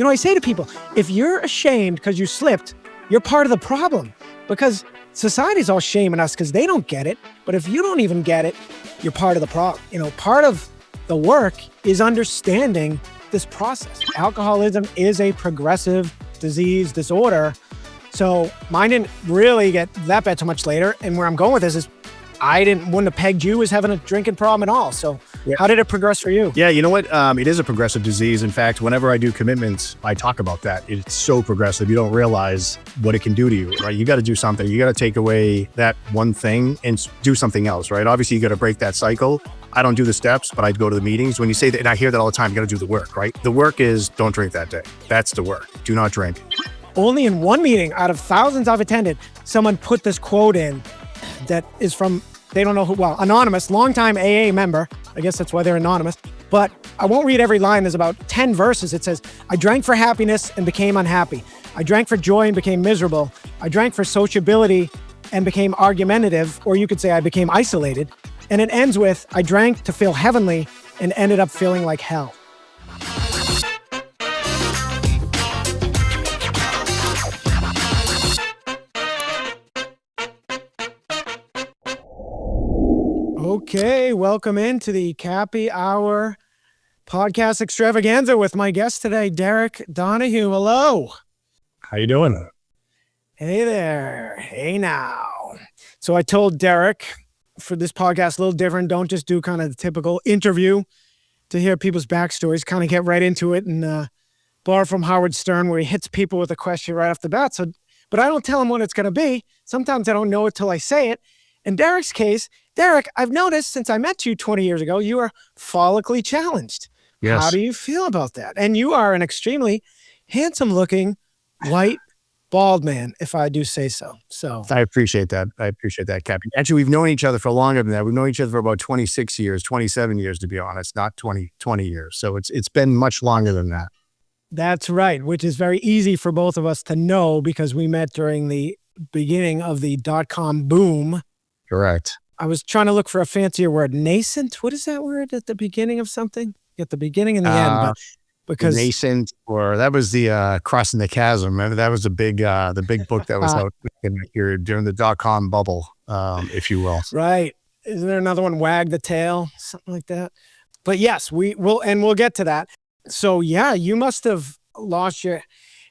I say to people, if you're ashamed because you slipped, you're part of the problem, because society's all shaming us because they don't get it. But if you don't even get it, you're part of the problem. Part of the work is understanding this process. Alcoholism is a progressive disease disorder. So mine didn't really get that bad too much later. And where I'm going with this is I wouldn't have pegged you as having a drinking problem at all. So How did it progress for you? Yeah, you know what? It is a progressive disease. In fact, whenever I do commitments, I talk about that. It's so progressive. You don't realize what it can do to you, right? You got to do something. You got to take away that one thing and do something else, right? Obviously, you got to break that cycle. I don't do the steps, but I go to the meetings. When you say that, and I hear that all the time, you got to do the work, right? The work is don't drink that day. That's the work. Do not drink. Only in one meeting out of thousands I've attended, someone put this quote in that is from, they don't know who, well, anonymous, longtime AA member. I guess that's why they're anonymous. But I won't read every line. There's about 10 verses. It says, I drank for happiness and became unhappy. I drank for joy and became miserable. I drank for sociability and became argumentative, or you could say I became isolated. And it ends with, I drank to feel heavenly and ended up feeling like hell. Okay, welcome into the Cappy Hour Podcast Extravaganza with my guest today, Derek Donahue. Hello. How you doing? Hey there. Hey now. So I told Derek for this podcast, a little different. Don't just do kind of the typical interview to hear people's backstories, kind of get right into it and borrow from Howard Stern where he hits people with a question right off the bat. So, but I don't tell him what it's going to be. Sometimes I don't know it till I say it. In Derek's case, Derek, I've noticed since I met you 20 years ago, you are follically challenged. Yes. How do you feel about that? And you are an extremely handsome looking, white, bald man, if I do say so. So I appreciate that. Cappy. Actually, we've known each other for longer than that. We've known each other for about 26 years, 27 years, to be honest, not 20 years. So it's been much longer than that. That's right, which is very easy for both of us to know because we met during the beginning of the .com boom. Correct. I was trying to look for a fancier word. Nascent? What is that word at the beginning of something? At the beginning and the end. But because nascent, or that was the Crossing the Chasm. Remember, that was the big book that was out here during the .com bubble, if you will. Right. Isn't there another one? Wag the Tail, something like that. But yes, we will, and we'll get to that. So yeah, you must have lost your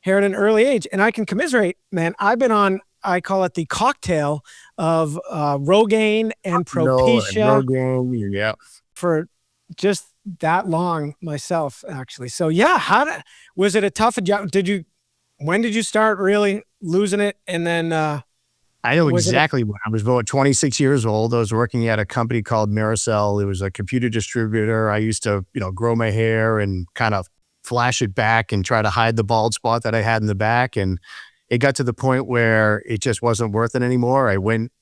hair at an early age, and I can commiserate, man. I've been on, I call it the cocktail of Rogaine and Propecia Rogaine, yeah, for just that long myself, actually. So yeah, was it a tough job? When did you start really losing it? And then I know exactly when I was about 26 years old. I was working at a company called Miracell. It was a computer distributor. I used to, grow my hair and kind of flash it back and try to hide the bald spot that I had in the back. And it got to the point where it just wasn't worth it anymore.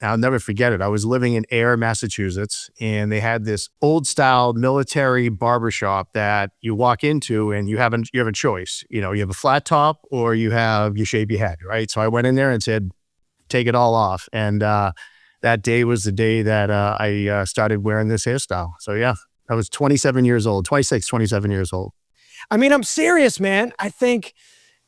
I'll never forget it. I was living in Ayer, Massachusetts, and they had this old style military barbershop that you walk into and you have a choice. You have a flat top or you shave your head, right? So I went in there and said, take it all off. And that day was the day that I started wearing this hairstyle. So yeah, I was 27 years old. I mean, I'm serious, man. I think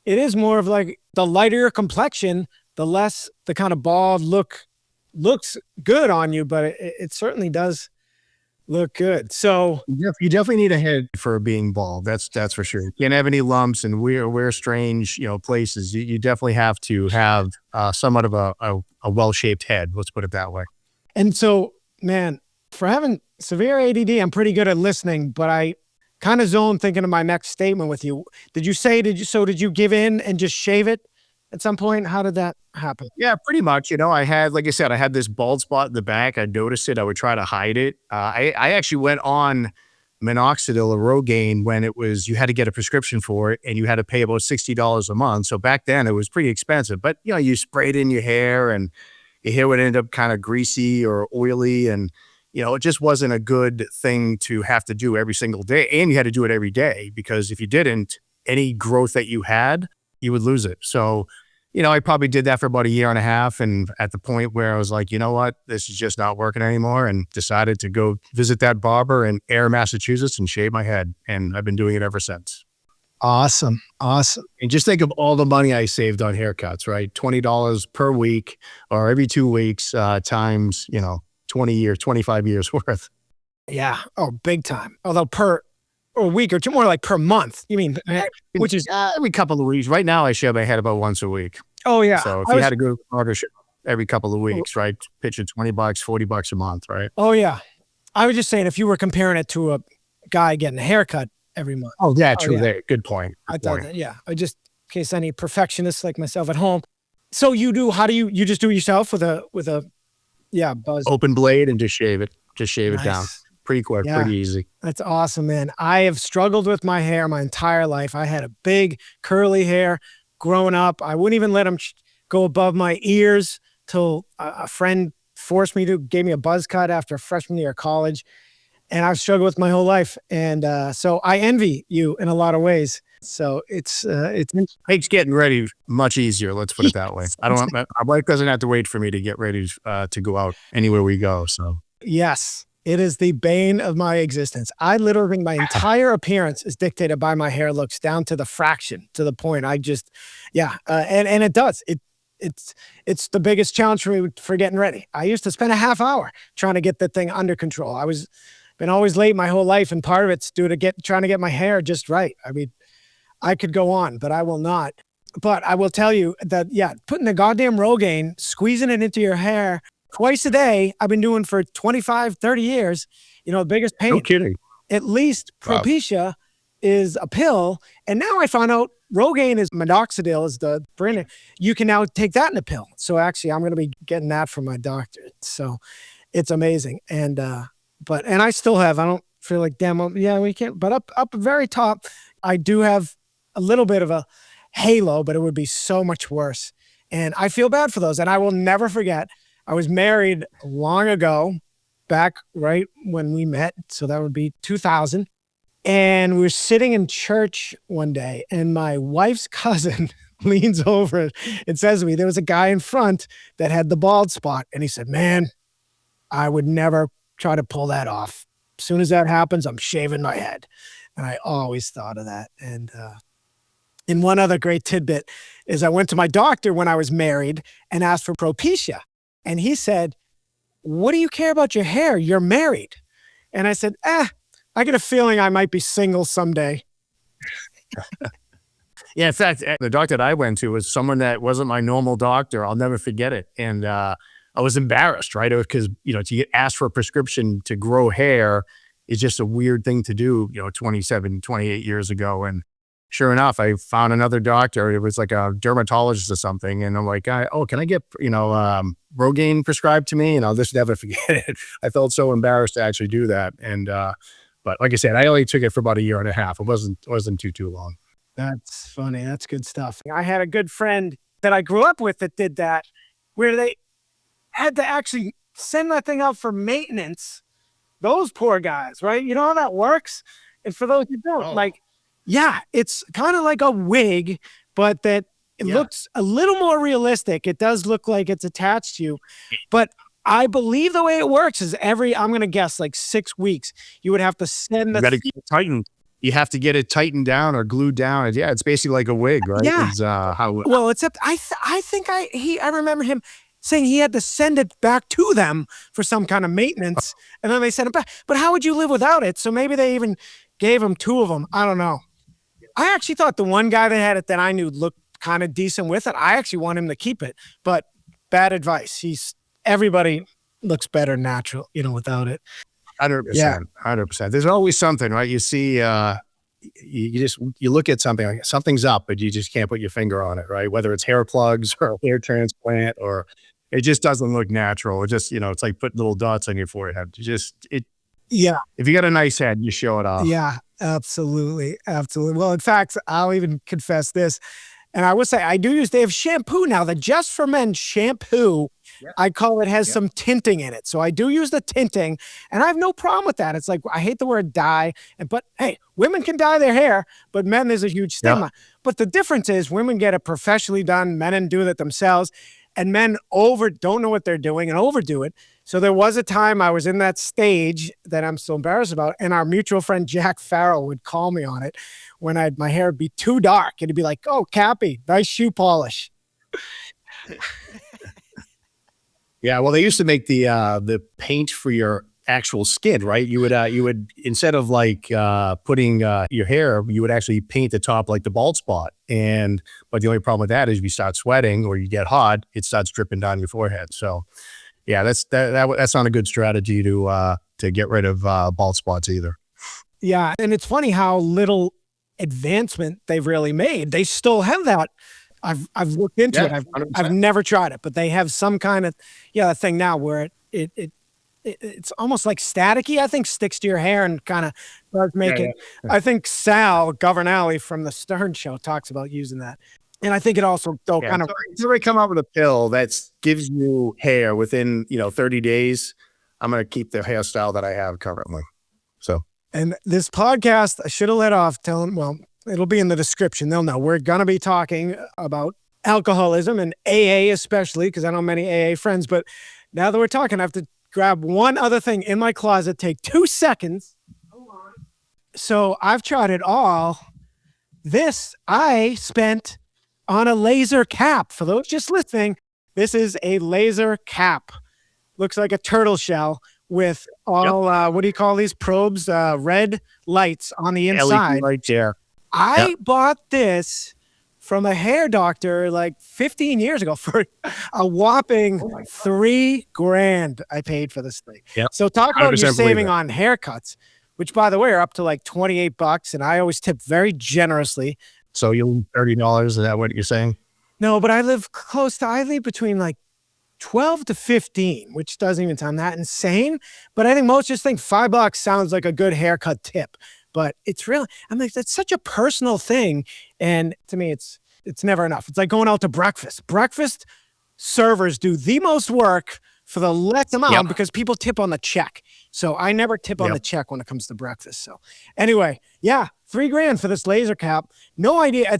it is more of like the lighter your complexion, the less the kind of bald looks good on you, but it certainly does look good. So you definitely need a head for being bald. That's for sure. You can't have any lumps and wear strange, places. You definitely have to have somewhat of a well-shaped head. Let's put it that way. And so, man, for having severe ADD, I'm pretty good at listening, but I kind of zone thinking of my next statement with you. Did you give in and just shave it at some point? How did that happen? Yeah, pretty much. I had this bald spot in the back. I noticed it. I would try to hide it. I actually went on minoxidil or Rogaine when you had to get a prescription for it and you had to pay about $60 a month. So back then it was pretty expensive, but you sprayed in your hair and your hair would end up kind of greasy or oily, and it just wasn't a good thing to have to do every single day. And you had to do it every day because if you didn't, any growth that you had, you would lose it. So, I probably did that for about a year and a half. And at the point where I was like, you know what, this is just not working anymore, and decided to go visit that barber in Ayer, Massachusetts and shave my head. And I've been doing it ever since. Awesome. Awesome. And just think of all the money I saved on haircuts, right? $20 per week or every 2 weeks times, 20 years, 25 years worth. Yeah. Oh, big time. Although per a week or two, more like per month. You mean, which is every couple of weeks. Right now, I shave my head about once a week. Oh, yeah. So if you had to go to the barber shop every couple of weeks, right? Pitching $20, $40 a month, right? Oh, yeah. I was just saying, if you were comparing it to a guy getting a haircut every month. Oh, yeah, true. Yeah. Good point. I thought that, yeah. I just, in case any perfectionists like myself at home. So how do you just do it yourself with a buzz? Open blade and just shave it. Just shave it down. Pretty quick, pretty easy. That's awesome, man. I have struggled with my hair my entire life. I had a big curly hair growing up. I wouldn't even let them go above my ears till a friend forced me to, gave me a buzz cut after freshman year of college. And I've struggled with my whole life. And so I envy you in a lot of ways. So it makes getting ready much easier. Let's put it that way. My wife doesn't have to wait for me to get ready to go out anywhere we go. So yes. It is the bane of my existence. I literally think my entire appearance is dictated by my hair looks down to the fraction, to the point I just, and it does. It's the biggest challenge for me for getting ready. I used to spend a half hour trying to get the thing under control. Been always late my whole life, and part of it's trying to get my hair just right. I mean, I could go on, but I will not. But I will tell you that, putting the goddamn Rogaine, squeezing it into your hair twice a day, I've been doing for 25, 30 years, the biggest pain. No kidding. At least Propecia is a pill. And now I found out Rogaine is minoxidil is the brand. You can now take that in a pill. So actually I'm going to be getting that from my doctor. So it's amazing. And I still have, I don't feel like we can't, but up very top, I do have a little bit of a halo, but it would be so much worse. And I feel bad for those. And I will never forget, I was married long ago, back right when we met. So that would be 2000. And we were sitting in church one day, and my wife's cousin leans over and says to me, there was a guy in front that had the bald spot. And he said, man, I would never try to pull that off. As soon as that happens, I'm shaving my head. And I always thought of that. And one other great tidbit is I went to my doctor when I was married and asked for Propecia. And he said, what do you care about your hair? You're married. And I said, I get a feeling I might be single someday. Yeah, in fact, the doctor that I went to was someone that wasn't my normal doctor. I'll never forget it. And I was embarrassed, right? Because, to get asked for a prescription to grow hair is just a weird thing to do, 27, 28 years ago. And sure enough, I found another doctor. It was like a dermatologist or something. And I'm like, can I get, Rogaine prescribed to me? And I'll just never forget it. I felt so embarrassed to actually do that. And, but like I said, I only took it for about a year and a half. It wasn't too long. That's funny. That's good stuff. I had a good friend that I grew up with that did that, where they had to actually send that thing out for maintenance. Those poor guys, right? You know how that works? And for those who don't, it's kind of like a wig, but that it looks a little more realistic. It does look like it's attached to you. But I believe the way it works is I'm going to guess like 6 weeks, you would have to send You got to get it tightened. You have to get it tightened down or glued down. Yeah, it's basically like a wig, right? Yeah. It's, I remember him saying he had to send it back to them for some kind of maintenance. And then they sent it back. But how would you live without it? So maybe they even gave him 2 of them. I don't know. I actually thought the one guy that had it that I knew looked kind of decent with it. I actually want him to keep it, but bad advice. Everybody looks better natural, without it. 100%. 100%. There's always something, right? You see, you look at something, like something's up, but you just can't put your finger on it, right? Whether it's hair plugs or a hair transplant, or it just doesn't look natural. It just, it's like putting little dots on your forehead. Yeah. If you got a nice head, you show it off. Yeah, absolutely. Absolutely. Well, in fact, I'll even confess this. And I would say they have shampoo now, the Just for Men shampoo. Yeah. I call it has some tinting in it. So I do use the tinting, and I have no problem with that. It's like, I hate the word dye, but hey, women can dye their hair, but men, there's a huge stigma. Yeah. But the difference is women get it professionally done, men do it themselves, and men don't know what they're doing and overdo it. So there was a time I was in that stage that I'm so embarrassed about, and our mutual friend Jack Farrell would call me on it, when my hair would be too dark. It'd be like, oh, Cappy, nice shoe polish. Yeah, well, they used to make the paint for your actual skin, right? You would instead of like putting your hair, you would actually paint the top like the bald spot. But the only problem with that is if you start sweating or you get hot, it starts dripping down your forehead. So yeah, that's not a good strategy to get rid of bald spots either. Yeah, and it's funny how little advancement they've really made. They still have that. I've looked into it. I've never tried it, but they have some kind of thing now where it's almost like staticky. I think sticks to your hair and kind of does make it. Yeah. I think Sal Governale from the Stern Show talks about using that, and I think it also kind of. So they come out with a pill that gives you hair within 30 days. I'm going to keep the hairstyle that I have currently. So. And this podcast, I should have let off telling. Well, it'll be in the description. They'll know. We're going to be talking about alcoholism and AA especially, because I know many AA friends. But now that we're talking, I have to grab one other thing in my closet, take 2 seconds. So I've tried it all. This I spent on a laser cap. For those just listening, this is a laser cap. Looks like a turtle shell with all, what do you call these probes? Red lights on the inside. LED lights, yeah. I bought this from a hair doctor like 15 years ago for a whopping $3,000 I paid for this thing. Yep. So talk about you saving on haircuts, which by the way are up to like $28, and I always tip very generously. So you $30, is that what you're saying? No, but I live between like 12 to 15, which doesn't even sound that insane. But I think most just think $5 sounds like a good haircut tip. But it's really, it's such a personal thing. And to me, it's never enough. It's like going out to breakfast. Breakfast servers do the most work for the less amount because people tip on the check. So I never tip on the check when it comes to breakfast. So anyway, yeah, $3,000 for this laser cap. No idea.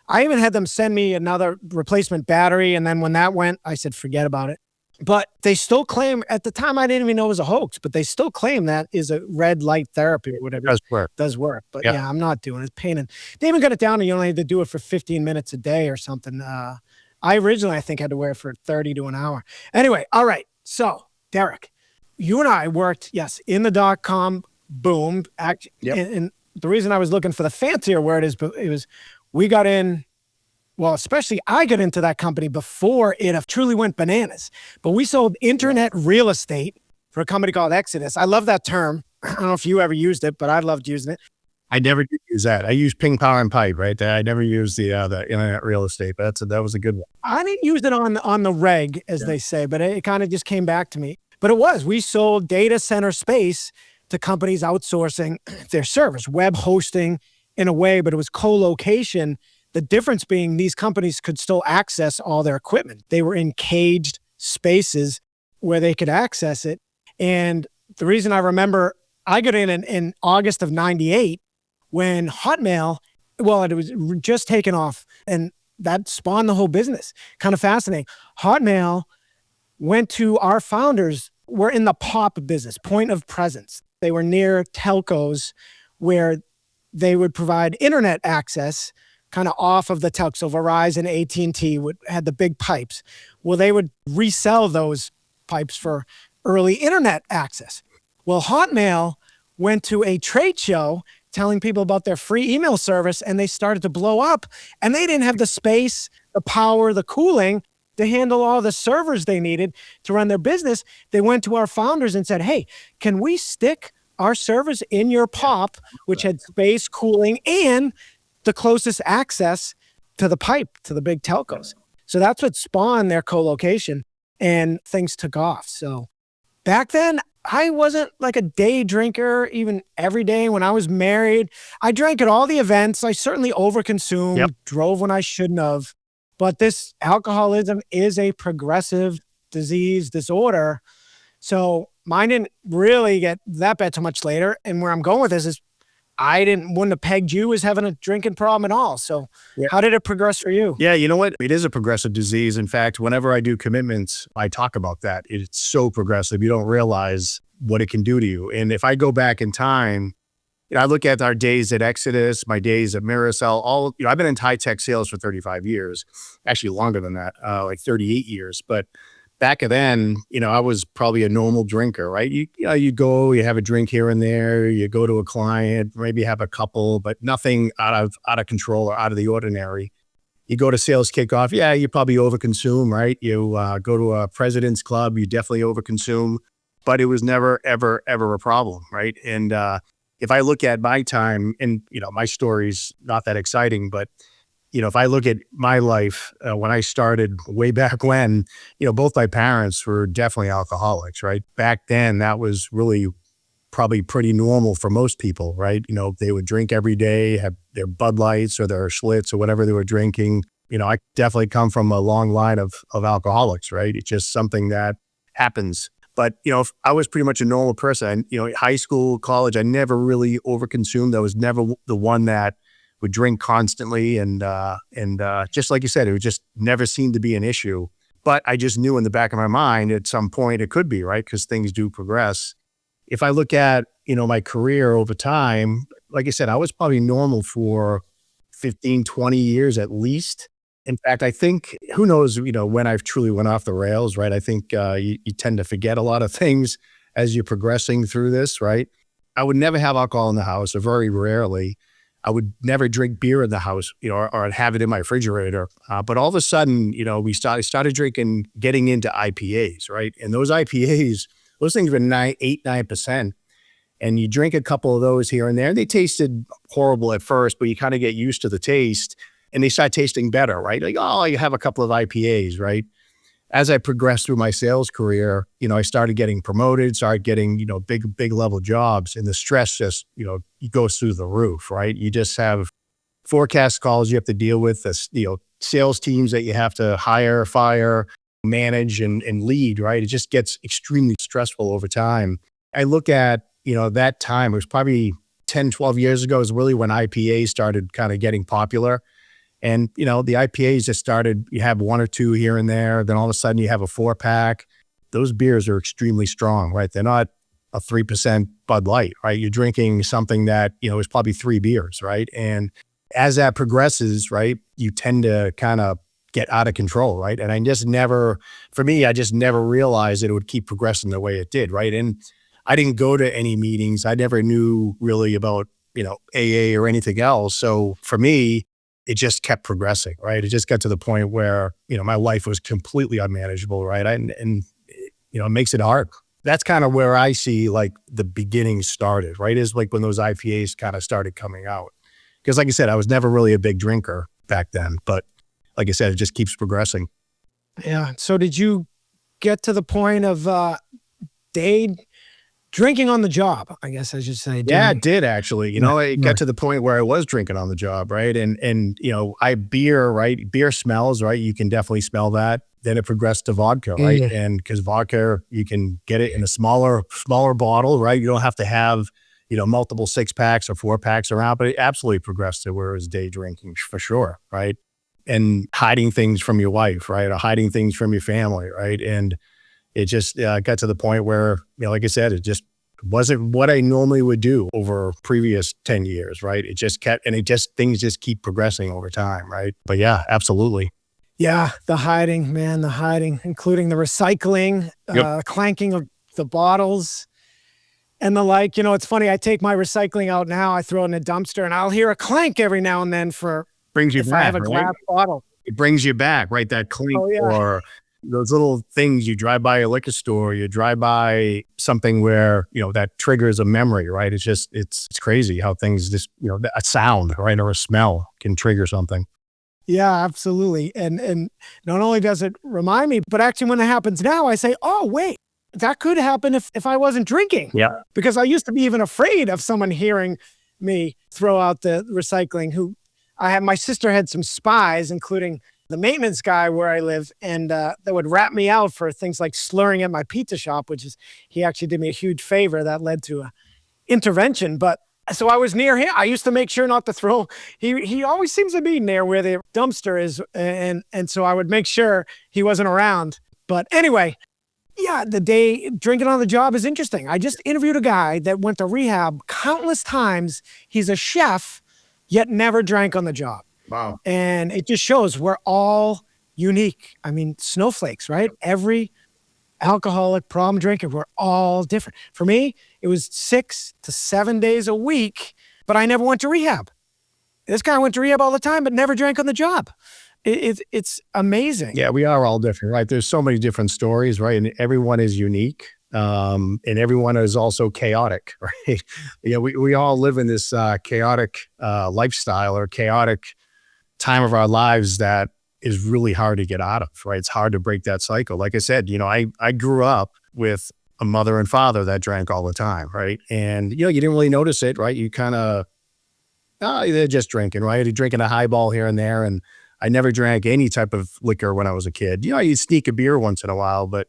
I even had them send me another replacement battery. And then when that went, I said, forget about it. But they still claim, at the time, I didn't even know it was a hoax, but they still claim that is a red light therapy or whatever. It does work. But yeah, I'm not doing it. It's pain. And they even got it down and you only had to do it for 15 minutes a day or something. I originally, I think, had to wear it for 30 to an hour. Anyway, all right. So, Derek, you and I worked, in the .com boom. And the reason I was looking for the fancier word is we got in. Well, especially I got into that company before it truly went bananas. But we sold internet real estate for a company called Exodus. I love that term. I don't know if you ever used it, but I loved using it. I never did use that. I used ping, power, and pipe, right? I never used the internet real estate, but that was a good one. I didn't use it on the reg, as they say, but it kind of just came back to me. But we sold data center space to companies outsourcing their servers, web hosting in a way, but it was co-location. The difference being these companies could still access all their equipment. They were in caged spaces where they could access it. And the reason I remember, I got in August of 98 when Hotmail, it was just taken off, and that spawned the whole business. Kind of fascinating. Hotmail went to our founders, were in the POP business, point of presence. They were near telcos where they would provide internet access kind of off of the telco. So Verizon, AT&T had the big pipes. Well, they would resell those pipes for early internet access. Well, Hotmail went to a trade show telling people about their free email service, and they started to blow up. And they didn't have the space, the power, the cooling to handle all the servers they needed to run their business. They went to our founders and said, hey, can we stick our servers in your POP, which had space, cooling, and the closest access to the pipe, to the big telcos. So that's what spawned their co-location, and things took off. So back then, I wasn't like a day drinker, even every day. When I was married, I drank at all the events. I certainly overconsumed, drove when I shouldn't have. But this alcoholism is a progressive disease disorder. So mine didn't really get that bad too much later. And where I'm going with this is I wouldn't have pegged you as having a drinking problem at all. So how did it progress for you? Yeah, you know what? It is a progressive disease. In fact, whenever I do commitments, I talk about that. It's so progressive. You don't realize what it can do to you. And if I go back in time, I look at our days at Exodus, my days at Miracell, I've been in high tech sales for 35 years, actually longer than that, like 38 years. But back then, I was probably a normal drinker, right? You go, you have a drink here and there, you go to a client, maybe have a couple, but nothing out of control or out of the ordinary. You go to sales kickoff, yeah, you probably overconsume, right? You go to a president's club, you definitely overconsume, but it was never, ever, ever a problem, right? And if I look at my time, and my story's not that exciting, but if I look at my life, when I started way back when, both my parents were definitely alcoholics, right? Back then, that was really probably pretty normal for most people, right? They would drink every day, have their Bud Lights or their Schlitz or whatever they were drinking. I definitely come from a long line of alcoholics, right? It's just something that happens. But, I was pretty much a normal person. High school, college, I never really overconsumed. I was never the one that would drink constantly. And just like you said, it would just never seemed to be an issue. But I just knew in the back of my mind at some point it could be, right? Because things do progress. If I look at, my career over time, like I said, I was probably normal for 15, 20 years at least. In fact, I think, who knows, when I've truly went off the rails, right? I think you tend to forget a lot of things as you're progressing through this, right? I would never have alcohol in the house, or very rarely. I would never drink beer in the house, or I'd have it in my refrigerator. But all of a sudden, we started drinking, getting into IPAs, right? And those IPAs, those things were 8-9%. And you drink a couple of those here and there. They tasted horrible at first, but you kind of get used to the taste and they start tasting better, right? Like, oh, you have a couple of IPAs, right? As I progressed through my sales career, I started getting promoted, started getting, big level jobs, and the stress just, goes through the roof, right? You just have forecast calls you have to deal with, sales teams that you have to hire, fire, manage, and lead, right? It just gets extremely stressful over time. I look at, that time, it was probably 10, 12 years ago is really when IPAs started kind of getting popular. And, the IPAs just started, you have one or two here and there, then all of a sudden you have a 4-pack. Those beers are extremely strong, right? They're not a 3% Bud Light, right? You're drinking something that, is probably 3 beers, right? And as that progresses, right, you tend to kind of get out of control, right? And I just never realized that it would keep progressing the way it did, right? And I didn't go to any meetings. I never knew really about, AA or anything else. So for me, it just kept progressing, right? It just got to the point where, my life was completely unmanageable, right? And it makes it hard. That's kind of where I see like the beginning started, right? Is like when those IPAs kind of started coming out. Because like I said, I was never really a big drinker back then, but like I said, it just keeps progressing. Yeah. So did you get to the point of drinking on the job, I guess I should say? Yeah, it did actually. It got to the point where I was drinking on the job, right? And beer, right? Beer smells, right? You can definitely smell that. Then it progressed to vodka, right? Yeah. And because vodka, you can get it in a smaller bottle, right? You don't have to have, multiple 6-packs or 4-packs around, but it absolutely progressed to where it was day drinking for sure, right? And hiding things from your wife, right? Or hiding things from your family, right? And it just got to the point where, like I said, it just wasn't what I normally would do over previous 10 years, right? It just kept, things just keep progressing over time, right? But yeah, absolutely. Yeah, the hiding, including the recycling, clanking of the bottles and the like. It's funny, I take my recycling out now, I throw it in a dumpster and I'll hear a clank every now and then brings you if back, I have a glass bottle. It brings you back, right? That clink or those little things. You drive by a liquor store, you drive by something where, that triggers a memory, right? It's just, it's crazy how things just, a sound, right? Or a smell can trigger something. Yeah, absolutely. And not only does it remind me, but actually when it happens now, I say, oh, wait, that could happen if I wasn't drinking. Yeah. Because I used to be even afraid of someone hearing me throw out the recycling. My sister had some spies, including the maintenance guy where I live, and that would rat me out for things like slurring at my pizza shop, he actually did me a huge favor that led to a intervention. But so I was near him. I used to make sure not to throw. He always seems to be near where the dumpster is, and so I would make sure he wasn't around. But anyway, Yeah, the day drinking on the job is interesting. I just interviewed a guy that went to rehab countless times. He's a chef, yet never drank on the job. Wow. And it just shows we're all unique. I mean, snowflakes, right? Every alcoholic problem drinker, we're all different. For me, it was 6 to 7 days a week, but I never went to rehab. This guy went to rehab all the time, but never drank on the job. It's amazing. Yeah, we are all different, right? There's so many different stories, right? And everyone is unique. And everyone is also chaotic, right? Yeah, we all live in this chaotic lifestyle or chaotic time of our lives that is really hard to get out of, right? It's hard to break that cycle. Like I said, I grew up with a mother and father that drank all the time, right? And, you didn't really notice it, right? You kind of, they're just drinking, right? You're drinking a highball here and there. And I never drank any type of liquor when I was a kid. You'd sneak a beer once in a while, but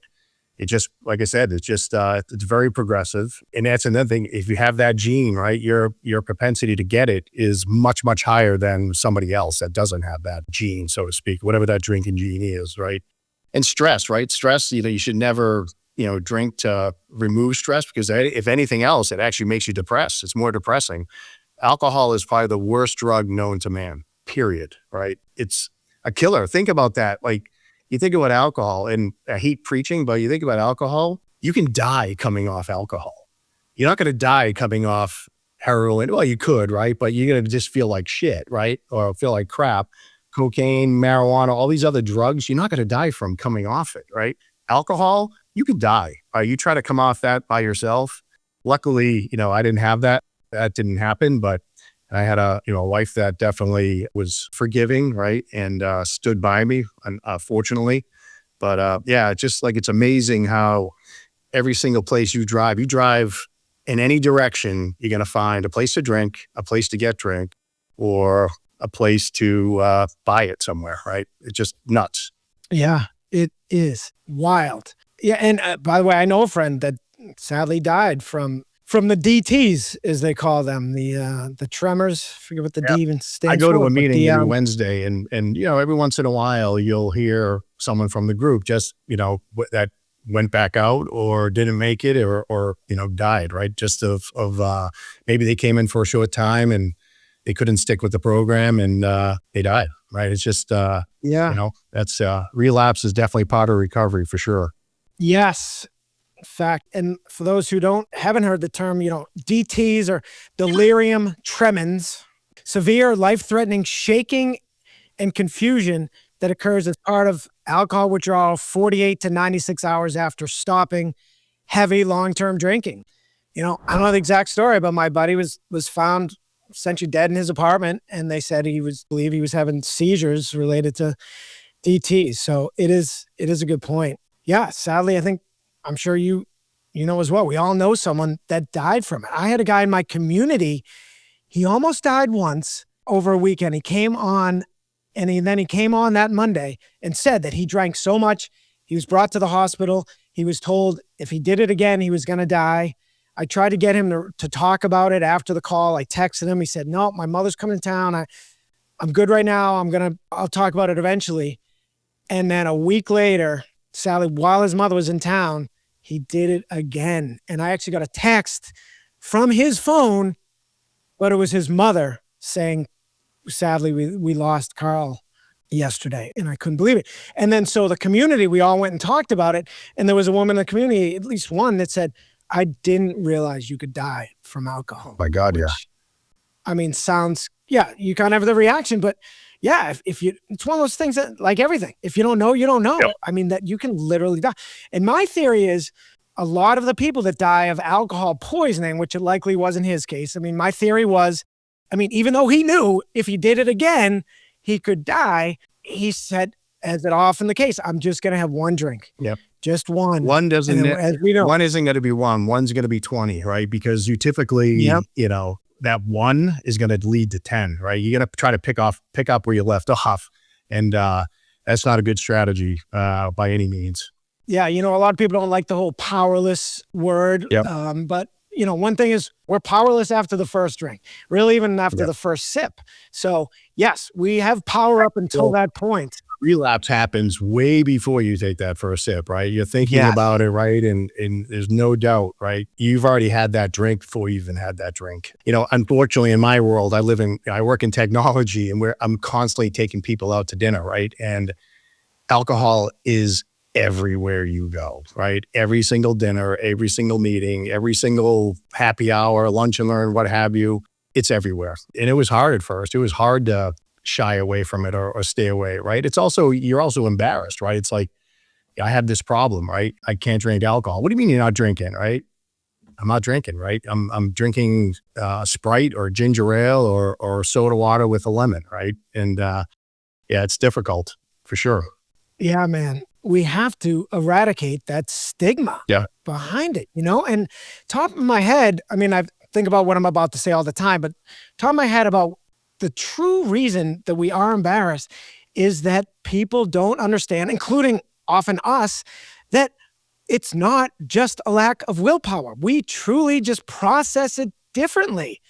it just, like I said, it's just, it's very progressive. And that's another thing. If you have that gene, right, your propensity to get it is much, much higher than somebody else that doesn't have that gene, so to speak, whatever that drinking gene is, right? And stress, right? Stress, you should never, drink to remove stress because if anything else, it actually makes you depressed. It's more depressing. Alcohol is probably the worst drug known to man, period, right? It's a killer. Think about that. Like, you think about alcohol, and I hate preaching, but you think about alcohol, you can die coming off alcohol. You're not going to die coming off heroin. Well, you could, right? But you're going to just feel like shit, right? Or feel like crap. Cocaine, marijuana, all these other drugs, you're not going to die from coming off it, right? Alcohol, you could die. You try to come off that by yourself. Luckily, I didn't have that. That didn't happen, but I had a wife that definitely was forgiving, right? And stood by me, fortunately. But yeah, just like it's amazing how every single place you drive in any direction, you're going to find a place to drink, a place to get drink, or a place to buy it somewhere, right? It's just nuts. Yeah, it is wild. Yeah, and by the way, I know a friend that sadly died from the DTs, as they call them, the tremors. I forget what the D even stands for. I go to a meeting every Wednesday, and every once in a while you'll hear someone from the group just that went back out or didn't make it or died, right? Just of maybe they came in for a short time and they couldn't stick with the program and they died, right? It's just that's relapse is definitely part of recovery for sure. Yes. In fact, and for those who haven't heard the term, DTs or delirium tremens, severe life-threatening shaking and confusion that occurs as part of alcohol withdrawal 48 to 96 hours after stopping heavy long-term drinking. I don't know the exact story, but my buddy was found essentially dead in his apartment, and they said he was having seizures related to DTs. So it is a good point. Yeah, sadly, I'm sure you know as well. We all know someone that died from it. I had a guy in my community. He almost died once over a weekend. He came on, and he came on that Monday and said that he drank so much. He was brought to the hospital. He was told if he did it again, he was going to die. I tried to get him to talk about it after the call. I texted him. He said, "No, my mother's coming to town. I'm good right now. I'll talk about it eventually." And then a week later, sadly, while his mother was in town, he did it again. And I actually got a text from his phone, but it was his mother saying, "Sadly, we lost Carl yesterday." And I couldn't believe it. And then so the community, we all went and talked about it. And there was a woman in the community, at least one, that said, "I didn't realize you could die from alcohol." My God, which, sounds, you kind of have the reaction, but yeah, if it's one of those things that, like everything, if you don't know, you don't know. Yep. That you can literally die. And my theory is a lot of the people that die of alcohol poisoning, which it likely wasn't his case. My theory was, even though he knew if he did it again, he could die, he said, as it often the case, I'm just going to have one drink. Yep. Just one. One doesn't, as we know, one isn't going to be one. One's going to be 20, right? Because you typically, that one is going to lead to 10, right? You're going to try to pick up where you left off. And that's not a good strategy by any means. Yeah. A lot of people don't like the whole powerless word. Yep. But one thing is we're powerless after the first drink, really even after the first sip. So yes, we have power up until that point. Relapse happens way before you take that first sip, right? You're thinking about it, right? And there's no doubt, right? You've already had that drink before you even had that drink. Unfortunately in my world, I work in technology, and I'm constantly taking people out to dinner, right? And alcohol is everywhere you go, right? Every single dinner, every single meeting, every single happy hour, lunch and learn, what have you, it's everywhere. And it was hard at first. It was hard to shy away from it or stay away, right? You're also embarrassed, right? It's like, I have this problem, right? I can't drink alcohol. What do you mean you're not drinking, right? I'm not drinking, right? I'm drinking Sprite or ginger ale or soda water with a lemon, right? And it's difficult for sure. Yeah, man. We have to eradicate that stigma behind it, and top of my head, I think about what I'm about to say all the time, but top of my head about the true reason that we are embarrassed is that people don't understand, including often us, that it's not just a lack of willpower. We truly just process it differently.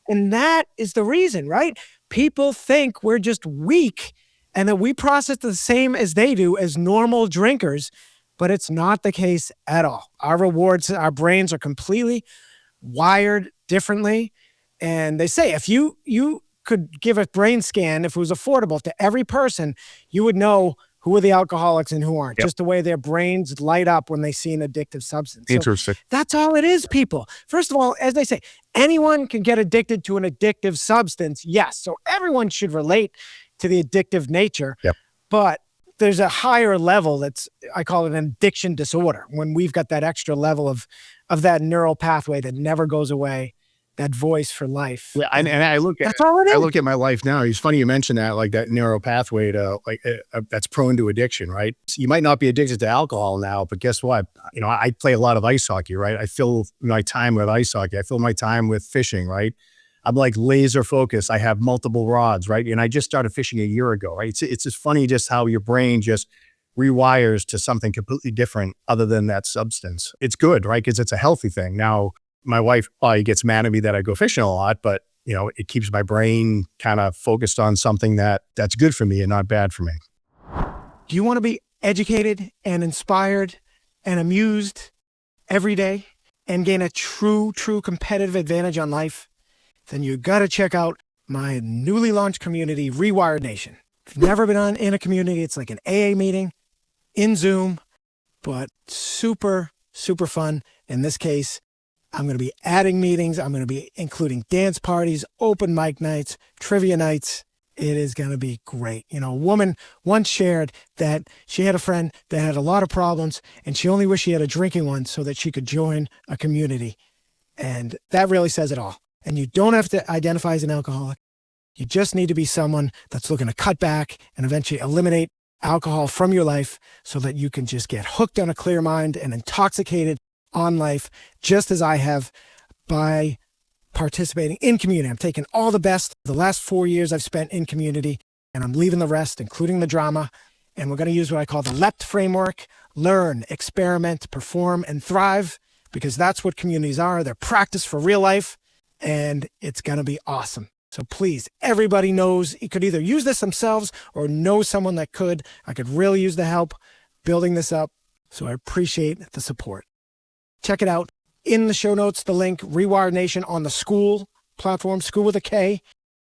And that is the reason, right? People think we're just weak and that we process the same as they do as normal drinkers, but it's not the case at all. Our brains are completely wired differently. And they say if you could give a brain scan, if it was affordable to every person, you would know who are the alcoholics and who aren't, just the way their brains light up when they see an addictive substance. Interesting. So that's all it is, people. First of all, as they say, anyone can get addicted to an addictive substance. Yes. So everyone should relate to the addictive nature, but there's a higher level I call it an addiction disorder, when we've got that extra level of that neural pathway that never goes away, that voice for life. Yeah, and I look at my life now. It's funny you mentioned that, like that narrow pathway to that's prone to addiction, right? So you might not be addicted to alcohol now, but guess what? I play a lot of ice hockey, right? I fill my time with ice hockey. I fill my time with fishing, right? I'm like laser focused. I have multiple rods, right? And I just started fishing a year ago, right? It's just funny just how your brain just rewires to something completely different other than that substance. It's good, right? Because it's a healthy thing. Now, my wife probably gets mad at me that I go fishing a lot, but it keeps my brain kind of focused on something that's good for me and not bad for me. Do you want to be educated and inspired and amused every day and gain a true competitive advantage on life? Then you got to check out my newly launched community, Rewire Nation. If you've never been in a community, it's like an AA meeting in Zoom, but super, super fun. In this case, I'm going to be adding meetings. I'm going to be including dance parties, open mic nights, trivia nights. It is going to be great. A woman once shared that she had a friend that had a lot of problems and she only wished she had a drinking one so that she could join a community. And that really says it all. And you don't have to identify as an alcoholic. You just need to be someone that's looking to cut back and eventually eliminate alcohol from your life so that you can just get hooked on a clear mind and intoxicated on life, just as I have by participating in community. I'm taking all the best. The last 4 years I've spent in community, and I'm leaving the rest, including the drama. And we're going to use what I call the LEPT framework: learn, experiment, perform, and thrive, because that's what communities are. They're practice for real life, and it's going to be awesome. So please, everybody knows you could either use this themselves or know someone that could. I could really use the help building this up. So I appreciate the support. Check it out. In the show notes, the link, Rewire Nation on the School platform, School with a K.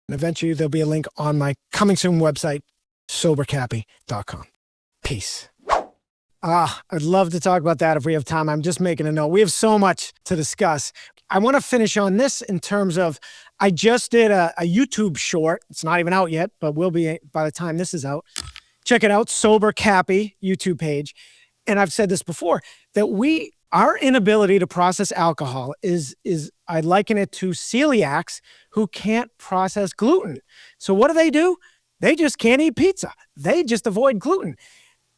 And eventually there'll be a link on my coming soon website, sobercappy.com. Peace. I'd love to talk about that if we have time. I'm just making a note. We have so much to discuss. I want to finish on this in terms of, I just did a YouTube short. It's not even out yet, but will be by the time this is out. Check it out, Sober Cappy YouTube page. And I've said this before, that our inability to process alcohol is I liken it to celiacs who can't process gluten. So what do? They just can't eat pizza. They just avoid gluten.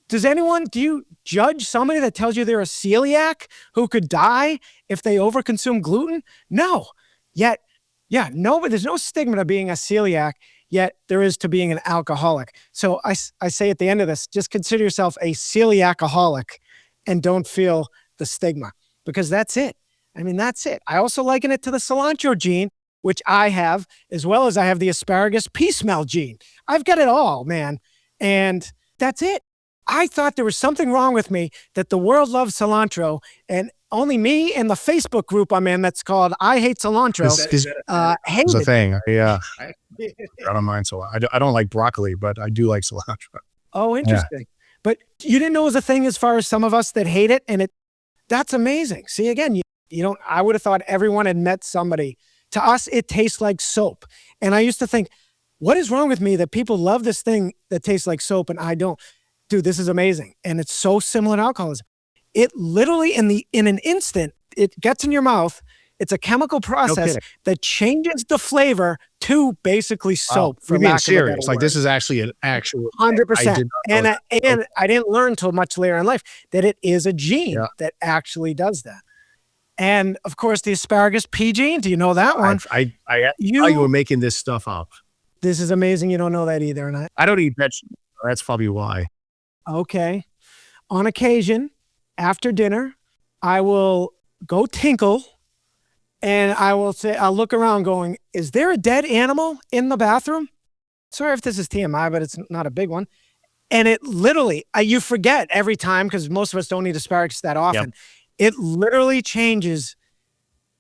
Do you judge somebody that tells you they're a celiac who could die if they overconsume gluten? No. Yet, but there's no stigma to being a celiac, yet there is to being an alcoholic. So I say at the end of this, just consider yourself a celiacaholic and don't feel the stigma, because that's it. I mean, that's it. I also liken it to the cilantro gene, which I have, as well as I have the asparagus pea smell gene. I've got it all, man. And that's it. I thought there was something wrong with me, that the world loves cilantro, and only me and the Facebook group I'm in that's called I Hate Cilantro This hate is a it. thing. Yeah. I don't mind cilantro. I don't like broccoli, but I do like cilantro. Oh, interesting. Yeah. But you didn't know it was a thing as far as some of us that hate it, and that's amazing. See, again, you don't, I would have thought everyone had met somebody. To us, it tastes like soap. And I used to think, what is wrong with me that people love this thing that tastes like soap and I don't? Dude, this is amazing. And it's so similar to alcoholism. It literally, in an instant, it gets in your mouth. It's a chemical process that changes the flavor to basically soap. For being serious, like this is actually an actual 100%. And I didn't learn until much later in life that it is a gene that actually does that. And of course, the asparagus pea gene. Do you know that one? I you were making this stuff up. This is amazing. You don't know that either. And I don't eat vegetables. That's probably why. Okay. On occasion, after dinner, I will go tinkle, and I'll look around going, is there a dead animal in the bathroom? Sorry if this is TMI, but it's not a big one. And it literally, you forget every time, because most of us don't eat asparagus that often. Yep. It literally changes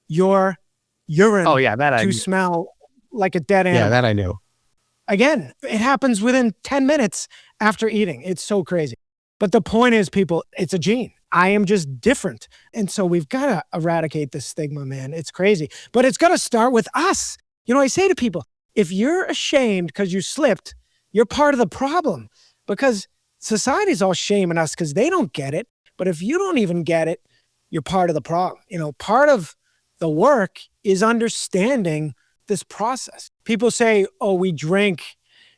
your urine to smell like a dead animal. Yeah, that I knew. Again, it happens within 10 minutes after eating. It's so crazy. But the point is, people, it's a gene. I am just different. And so we've got to eradicate this stigma, man. It's crazy. But it's got to start with us. You know, I say to people, if you're ashamed because you slipped, you're part of the problem, because society's all shaming us because they don't get it. But if you don't even get it, you're part of the problem. You know, part of the work is understanding this process. People say, oh, we drink.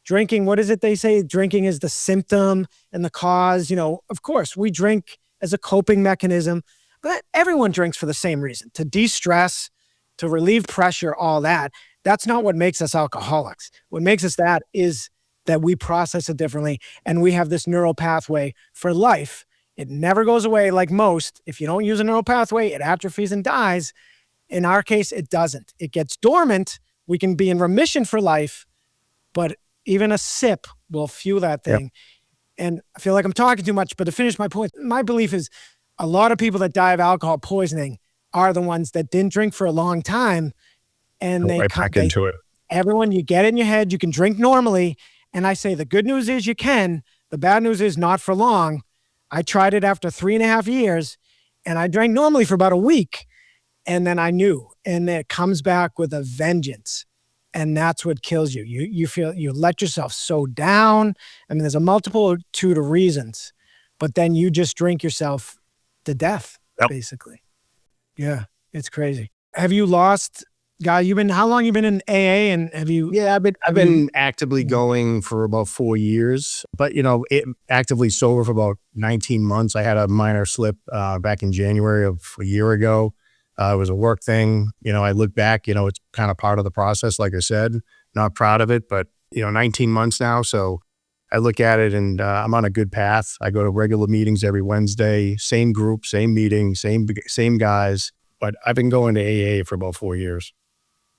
Drinking, what is it they say? Drinking is the symptom and the cause. You know, of course, we drink as a coping mechanism, but everyone drinks for the same reason, to de-stress, to relieve pressure, all that. That's not what makes us alcoholics. What makes us that is that we process it differently, and we have this neural pathway for life. It never goes away like most. If you don't use a neural pathway, it atrophies and dies. In our case, it doesn't. It gets dormant. We can be in remission for life, but even a sip will fuel that thing. Yep. And I feel like I'm talking too much, but to finish my point, my belief is a lot of people that die of alcohol poisoning are the ones that didn't drink for a long time. And they come back into it. Everyone, you get it in your head, you can drink normally. And I say, the good news is you can. The bad news is not for long. I tried it after 3.5 years, and I drank normally for about a week. And then I knew, and it comes back with a vengeance. And that's what kills you. You feel, you let yourself so down. I mean, there's a multitude of reasons, but then you just drink yourself to death, basically. Yeah, it's crazy. Have you lost, Guy? How long you been in AA, and have you? Yeah, I've been actively going for about 4 years, but actively sober for about 19 months. I had a minor slip back in January of a year ago. It was a work thing. I look back, it's kind of part of the process. Like I said, not proud of it, but 19 months now. So I look at it, and I'm on a good path. I go to regular meetings every Wednesday, same group, same meeting, same guys. But I've been going to AA for about 4 years,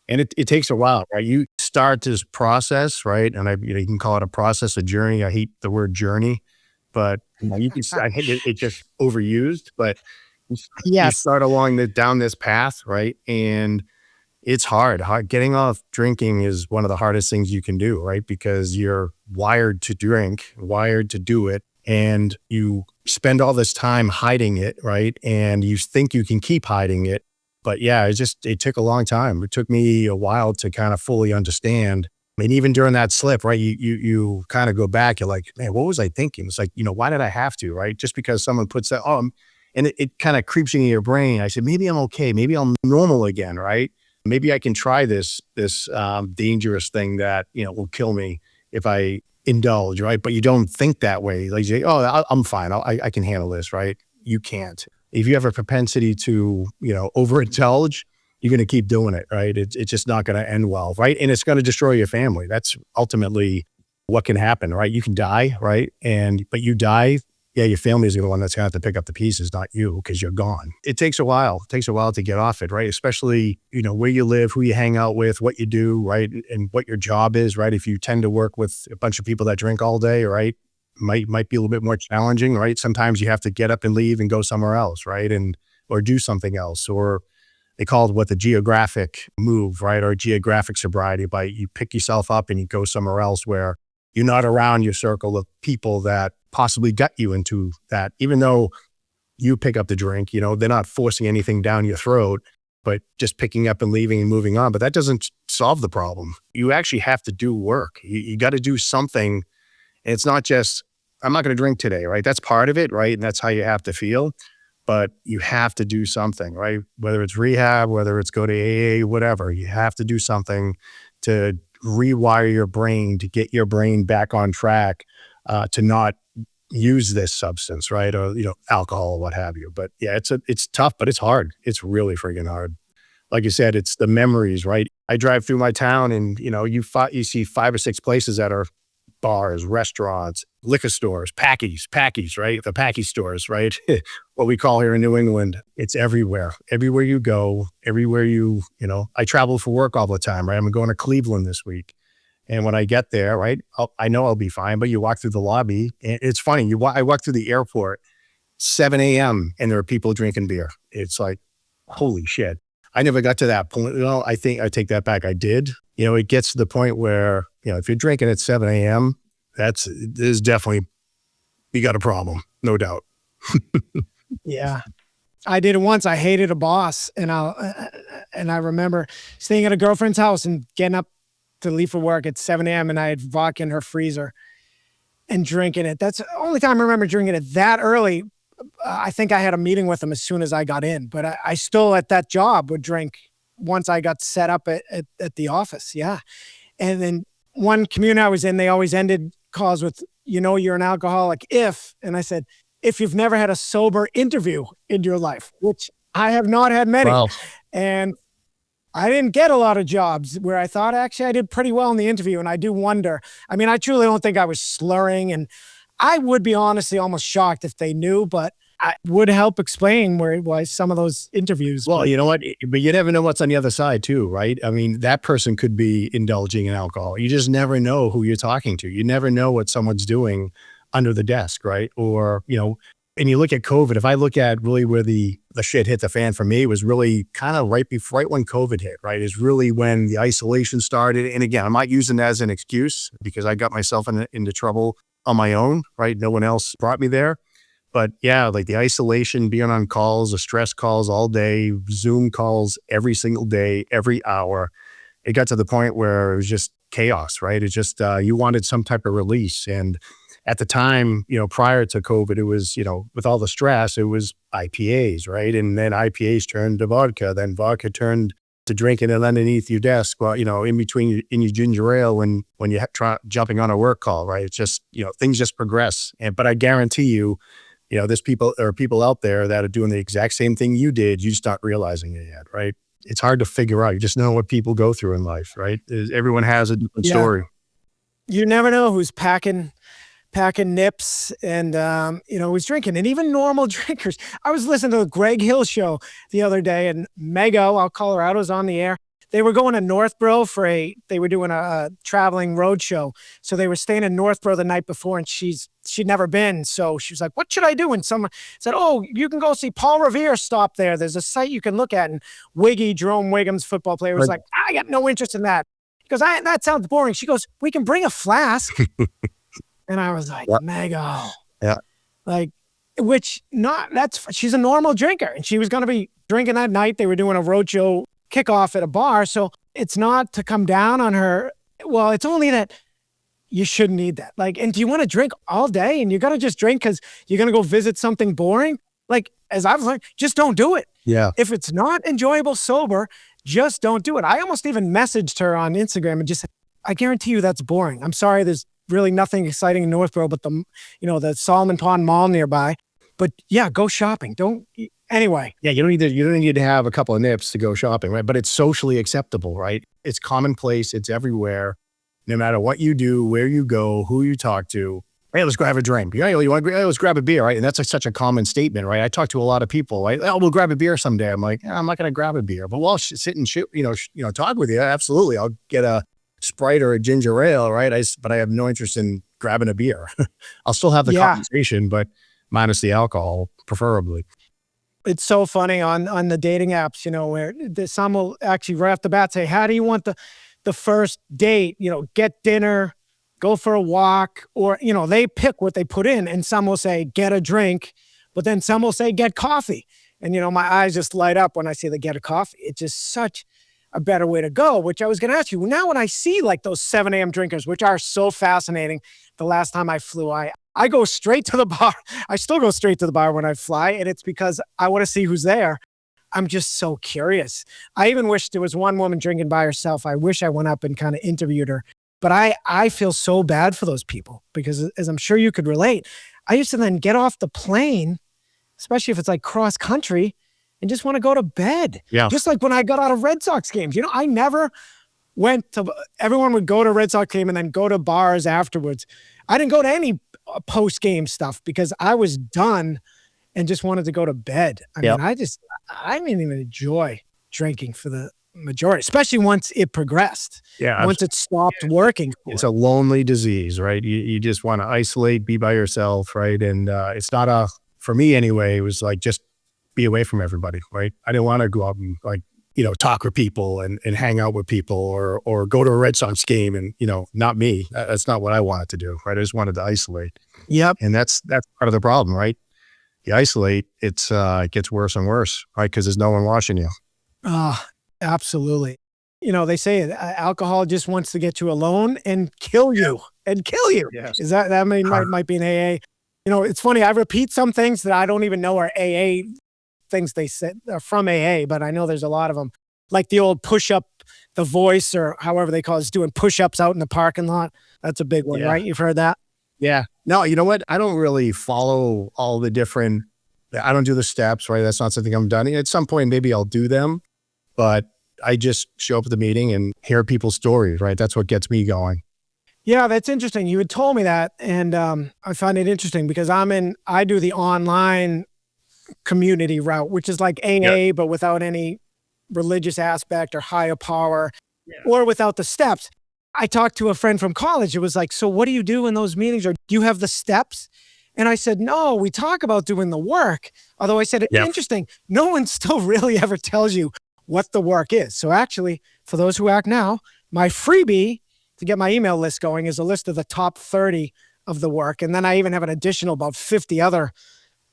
and it takes a while, right? You start this process, right? And you can call it a process, a journey. I hate the word journey, but I think it's just overused, but you start down this path, right? And it's hard. Getting off drinking is one of the hardest things you can do, right? Because you're wired to drink, wired to do it, and you spend all this time hiding it, right? And you think you can keep hiding it. But it took a long time. It took me a while to kind of fully understand. I mean, even during that slip, right? You kind of go back, you're like, man, what was I thinking? It's like, why did I have to, right? Just because someone puts that, and it kind of creeps into your brain. I said, maybe I'm okay. Maybe I'm normal again, right? Maybe I can try this dangerous thing that, will kill me if I indulge, right? But you don't think that way. Like you say, I'm fine. I can handle this, right? You can't. If you have a propensity to, overindulge, you're going to keep doing it, right? It's just not going to end well, right? And it's going to destroy your family. That's ultimately what can happen, right? You can die, right? But you die, yeah, your family is the one that's going to have to pick up the pieces, not you, because you're gone. It takes a while. It takes a while to get off it, right? Especially, where you live, who you hang out with, what you do, right? And what your job is, right? If you tend to work with a bunch of people that drink all day, right? Might be a little bit more challenging, right? Sometimes you have to get up and leave and go somewhere else, right? Or do something else, or they call it the geographic move, right? Or geographic sobriety, by you pick yourself up and you go somewhere else where you're not around your circle of people that possibly got you into that. Even though you pick up the drink, they're not forcing anything down your throat, but just picking up and leaving and moving on. But that doesn't solve the problem. You actually have to do work. You got to do something. And it's not just, I'm not going to drink today, right? That's part of it, right? And that's how you have to feel. But you have to do something, right? Whether it's rehab, whether it's go to AA, whatever, you have to do something to rewire your brain, to get your brain back on track, to not use this substance, right? Or, alcohol or what have you. But yeah, it's tough, but it's hard. It's really freaking hard. Like you said, it's the memories, right? I drive through my town and, you see 5 or 6 places that are bars, restaurants, liquor stores, packies, right? The packy stores, right? What we call here in New England. It's everywhere. Everywhere you go, I travel for work all the time, right? I'm going to Cleveland this week. And when I get there, right, I know I'll be fine, but you walk through the lobby and it's funny. I walk through the airport, 7 a.m. and there are people drinking beer. It's like, holy shit. I never got to that point. Well, I think I take that back. I did. It gets to the point where, if you're drinking at 7 a.m., there's definitely, you got a problem, no doubt. Yeah. I did it once. I hated a boss and I remember staying at a girlfriend's house and getting up to leave for work at 7 a.m. and I had vodka in her freezer and drinking it. That's the only time I remember drinking it that early. I think I had a meeting with him as soon as I got in, but I still at that job would drink once I got set up at the office. Yeah. And then one community I was in, they always ended calls with, you're an alcoholic and I said, if you've never had a sober interview in your life, which I have not had many. Wow. And I didn't get a lot of jobs where I thought actually I did pretty well in the interview. And I do wonder, I truly don't think I was slurring, and I would be honestly almost shocked if they knew, but I would help explain where it was some of those interviews. Well, you know what? But you never know what's on the other side too, right? That person could be indulging in alcohol. You just never know who you're talking to. You never know what someone's doing under the desk, right? Or, and you look at COVID, if I look at really where the shit hit the fan for me, was really kind of right when COVID hit, right? Is really when the isolation started. And again, I'm not using that as an excuse because I got myself into trouble on my own, right? No one else brought me there. But yeah, like the isolation, being on calls, the stress calls all day, Zoom calls every single day, every hour. It got to the point where it was just chaos, right? It just, you wanted some type of release. And at the time, prior to COVID, it was, with all the stress, it was IPAs, right? And then IPAs turned to vodka, then vodka turned to drinking it underneath your desk, well, in between in your ginger ale when you're jumping on a work call, right? It's just, things just progress. But I guarantee you, there's people out there that are doing the exact same thing you did. You just not realizing it yet, right? It's hard to figure out. You just know what people go through in life, right? Everyone has a different story. You never know who's packing nips and, who's drinking. And even normal drinkers. I was listening to the Greg Hill show the other day, and Mego out Colorado's on the air. They were going to Northborough they were doing a traveling road show. So they were staying in Northborough the night before, and she'd never been. So she was like, what should I do? And someone said, oh, you can go see Paul Revere stop there. There's a site you can look at. And Jerome Wiggum's football player, was like, I got no interest in that. He goes, that sounds boring. She goes, we can bring a flask. And I was like, yep. Mego. Yeah. Like, she's a normal drinker. And she was going to be drinking that night. They were doing a roadshow kickoff at a bar. So it's not to come down on her. Well, it's only that you shouldn't need that. Like, and do you want to drink all day and you're going to just drink because you're going to go visit something boring? Like, as I've learned, just don't do it. Yeah. If it's not enjoyable sober, just don't do it. I almost even messaged her on Instagram and just said, I guarantee you that's boring. I'm sorry. There's really nothing exciting in Northborough, but the Solomon Pond Mall nearby. But yeah, go shopping. Anyway. Yeah, you don't need to have a couple of nips to go shopping, right? But it's socially acceptable, right? It's commonplace. It's everywhere. No matter what you do, where you go, who you talk to, Hey, let's grab a drink. Yeah, you want to? Hey, let's grab a beer, right? And that's like such a common statement, right? I talk to a lot of people, right? Oh, we'll grab a beer someday. I'm like, I'm not going to grab a beer, but we'll sit and talk with you. Absolutely, I'll get a Sprite or a ginger ale, right? But I have no interest in grabbing a beer. I'll still have the conversation, but minus the alcohol, preferably. It's so funny on the dating apps, where some will actually right off the bat say, how do you want the first date? Get dinner, go for a walk, or, they pick what they put in, and some will say, get a drink, but then some will say, get coffee. And, my eyes just light up when I see the get a coffee. It's just such a better way to go, which I was going to ask you. Now, when I see like those 7 a.m. drinkers, which are so fascinating, the last time I flew, I go straight to the bar. I still go straight to the bar when I fly, and it's because I want to see who's there. I'm just so curious. I even wish there was one woman drinking by herself. I wish I went up and kind of interviewed her. But I feel so bad for those people because, as I'm sure you could relate, I used to then get off the plane, especially if it's like cross country, and just want to go to bed. Yeah. Just like when I got out of Red Sox games. I never went to, everyone would go to Red Sox game and then go to bars afterwards. I didn't go to any post-game stuff because I was done and just wanted to go to bed. I mean, I didn't even enjoy drinking for the majority, especially once it progressed. Yeah. Once it stopped working. It's a lonely disease, right? You just want to isolate, be by yourself, right? And it's not for me anyway, it was like, just be away from everybody, right? I didn't want to go out and talk with people and hang out with people or go to a Red Sox game and, not me. That's not what I wanted to do, right? I just wanted to isolate. Yep. And that's part of the problem, right? You isolate, it gets worse and worse, right? Because there's no one watching you. Absolutely. They say alcohol just wants to get you alone and kill you. Yes. Is that might be an AA. It's funny. I repeat some things that I don't even know are AA things they said from AA, but I know there's a lot of them, like the old push up, the voice, or however they call it, doing push-ups out in the parking lot. That's a big one, right? You've heard that? Yeah. No, you know what? I don't really follow all the different, I don't do the steps, right? That's not something I've done. At some point, maybe I'll do them, but I just show up at the meeting and hear people's stories, right? That's what gets me going. Yeah, that's interesting. You had told me that, and I find it interesting because I do the online community route, which is like AA, but without any religious aspect or higher power, or without the steps. I talked to a friend from college. It was like, so what do you do in those meetings? Or do you have the steps? And I said, no, we talk about doing the work. Although I said, it's interesting. No one still really ever tells you what the work is. So actually, for those who act now, my freebie to get my email list going is a list of the top 30 of the work. And then I even have an additional about 50 other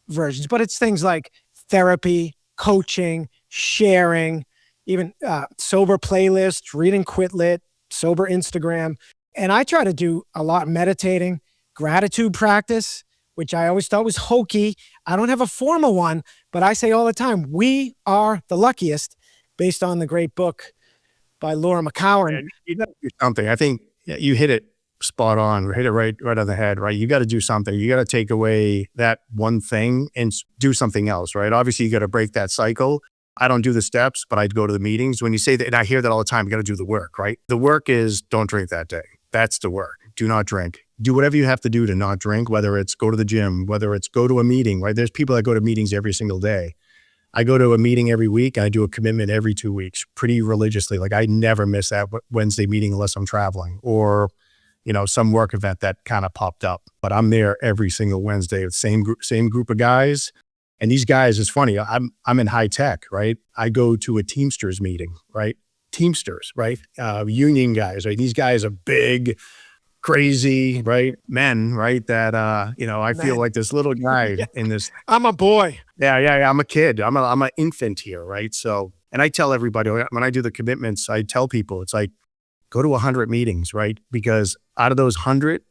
versions, but it's things like therapy, coaching, sharing, even sober playlist, read and quit lit, sober Instagram. And I try to do a lot meditating, gratitude practice, which I always thought was hokey. I don't have a formal one, but I say all the time, we are the luckiest, based on the great book by Laura McCowan. You got to do something. I think you hit it spot on, hit it right on the head, right? You got to do something. You got to take away that one thing and do something else, right? Obviously, you got to break that cycle. I don't do the steps, but I go to the meetings. When you say that, and I hear that all the time, you got to do the work, right? The work is don't drink that day. That's the work. Do not drink. Do whatever you have to do to not drink, whether it's go to the gym, whether it's go to a meeting, right? There's people that go to meetings every single day. I go to a meeting every week. And I do a commitment every 2 weeks pretty religiously. Like I never miss that Wednesday meeting unless I'm traveling or, some work event that kind of popped up. But I'm there every single Wednesday with same group of guys. And these guys, it's funny, I'm in high tech, right? I go to a Teamsters meeting, right? Teamsters, right? Union guys, right? These guys are big, crazy, right? Men, right? That, I feel like this little guy in this. I'm a boy. Yeah. I'm a kid. I'm an infant here, right? So, and I tell everybody, when I do the commitments, I tell people, it's like, go to 100 meetings, right? Because out of those 100,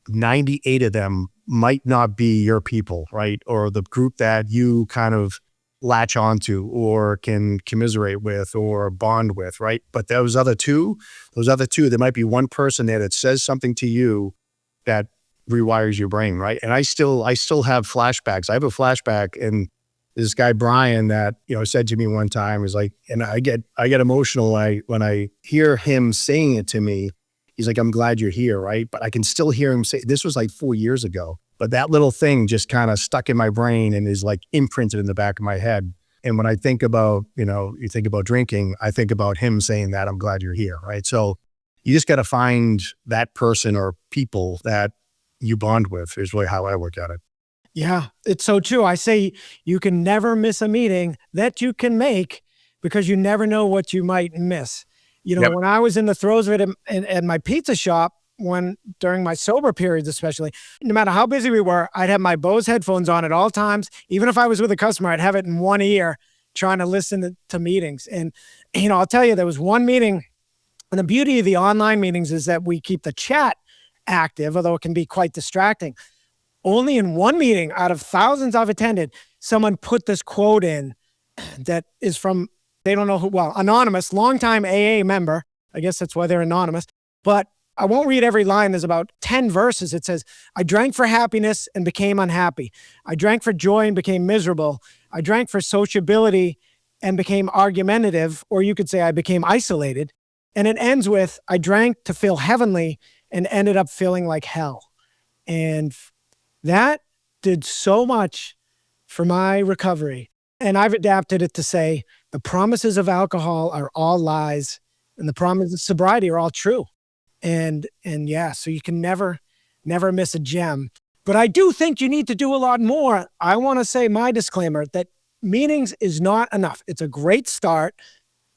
98 of them might not be your people, right? Or the group that you kind of latch onto or can commiserate with or bond with, right? But those other two, there might be one person there that says something to you that rewires your brain, right? And I still have flashbacks. I have a flashback, and this guy Brian that said to me one time was like, and I get emotional when I hear him saying it to me. He's like, I'm glad you're here, right? But I can still hear him say, this was like 4 years ago, but that little thing just kind of stuck in my brain and is like imprinted in the back of my head. And when I think about, you think about drinking, I think about him saying that, I'm glad you're here, right? So you just got to find that person or people that you bond with is really how I look at it. Yeah, it's so true. I say you can never miss a meeting that you can make because you never know what you might miss. Yep. When I was in the throes of it at my pizza shop, during my sober periods especially, no matter how busy we were, I'd have my Bose headphones on at all times. Even if I was with a customer, I'd have it in one ear trying to listen to meetings. And, I'll tell you, there was one meeting, and the beauty of the online meetings is that we keep the chat active, although it can be quite distracting. Only in one meeting out of thousands I've attended, someone put this quote in that is from, they don't know who, anonymous, longtime AA member. I guess that's why they're anonymous. But I won't read every line. There's about 10 verses. It says, I drank for happiness and became unhappy. I drank for joy and became miserable. I drank for sociability and became argumentative, or you could say I became isolated. And it ends with, I drank to feel heavenly and ended up feeling like hell. And that did so much for my recovery. And I've adapted it to say, the promises of alcohol are all lies and the promises of sobriety are all true. And yeah, so you can never miss a gem. But I do think you need to do a lot more. I want to say my disclaimer that meetings is not enough. It's a great start.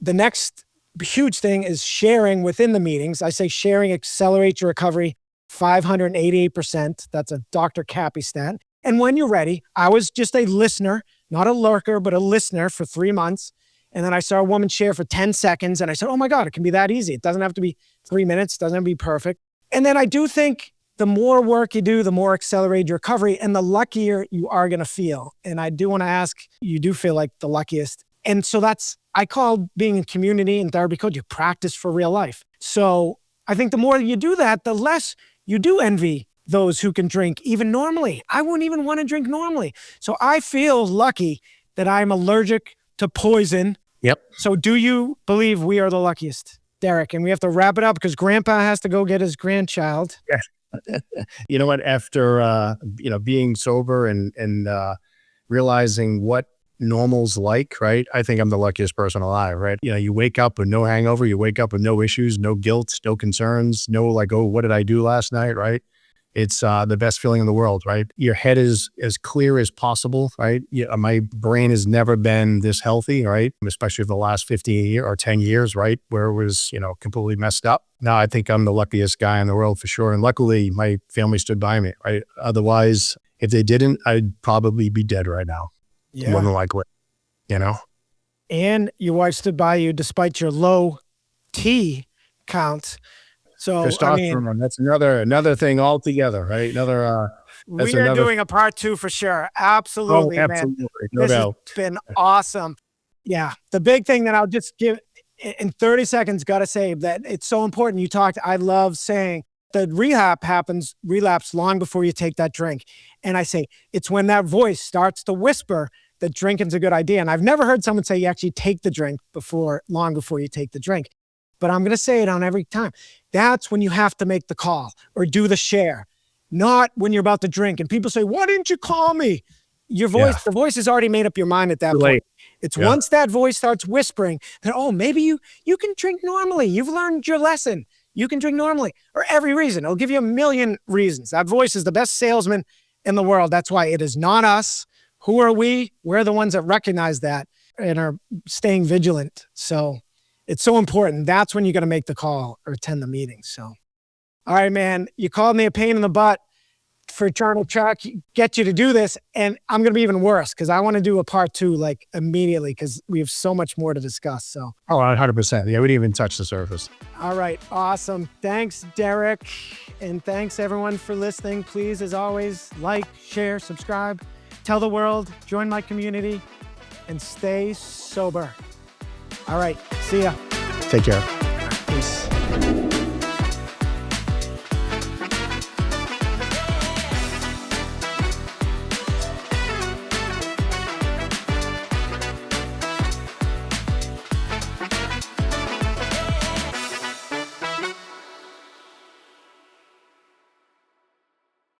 The next huge thing is sharing within the meetings. I say sharing accelerates your recovery 588%. That's a Dr. Cappy stat. And when you're ready, I was just a listener, not a lurker, but a listener for 3 months. And then I saw a woman share for 10 seconds and I said, oh my God, it can be that easy. It doesn't have to be 3 minutes. It doesn't have to be perfect. And then I do think the more work you do, the more accelerated your recovery and the luckier you are going to feel. And I do want to ask, you do feel like the luckiest. And so I call being in community and therapy code, you practice for real life. So I think the more you do that, the less you do envy those who can drink even normally. I wouldn't even want to drink normally. So I feel lucky that I'm allergic to poison. Yep. So do you believe we are the luckiest, Derek? And we have to wrap it up because Grandpa has to go get his grandchild. Yeah. You know what? After, being sober and realizing what normal's like, right? I think I'm the luckiest person alive, right? You wake up with no hangover. You wake up with no issues, no guilt, no concerns, no like, oh, what did I do last night, right? It's the best feeling in the world, right? Your head is as clear as possible, right? My brain has never been this healthy, right? Especially for the last 15 years or 10 years, right? Where it was, completely messed up. Now I think I'm the luckiest guy in the world for sure. And luckily my family stood by me, right? Otherwise, if they didn't, I'd probably be dead right now. Yeah. More than likely, And your wife stood by you despite your low T count. So testosterone, that's another thing altogether, right? We are doing a part 2 for sure. Absolutely, absolutely. Man. No this doubt. Has been awesome. Yeah. The big thing that I'll just give in 30 seconds, got to say that it's so important. I love saying the relapse long before you take that drink. And I say, it's when that voice starts to whisper that drinking's a good idea. And I've never heard someone say you actually take the drink long before you take the drink. But I'm going to say it on every time. That's when you have to make the call or do the share, not when you're about to drink. And people say, why didn't you call me? Your voice, The voice has already made up your mind at that point. It's once that voice starts whispering that, oh, maybe you can drink normally. You've learned your lesson. You can drink normally or every reason. It'll give you a million reasons. That voice is the best salesman in the world. That's why it is not us. Who are we? We're the ones that recognize that and are staying vigilant. So it's so important. That's when you're going to make the call or attend the meeting. So, all right, man, you called me a pain in the butt for trying to get you to do this. And I'm going to be even worse because I want to do a part 2 like immediately because we have so much more to discuss. So, 100%. Yeah, we didn't even touch the surface. All right. Awesome. Thanks, Derek. And thanks everyone for listening. Please, as always, like, share, subscribe, tell the world, join my community, and stay sober. All right. See ya. Take care. Peace.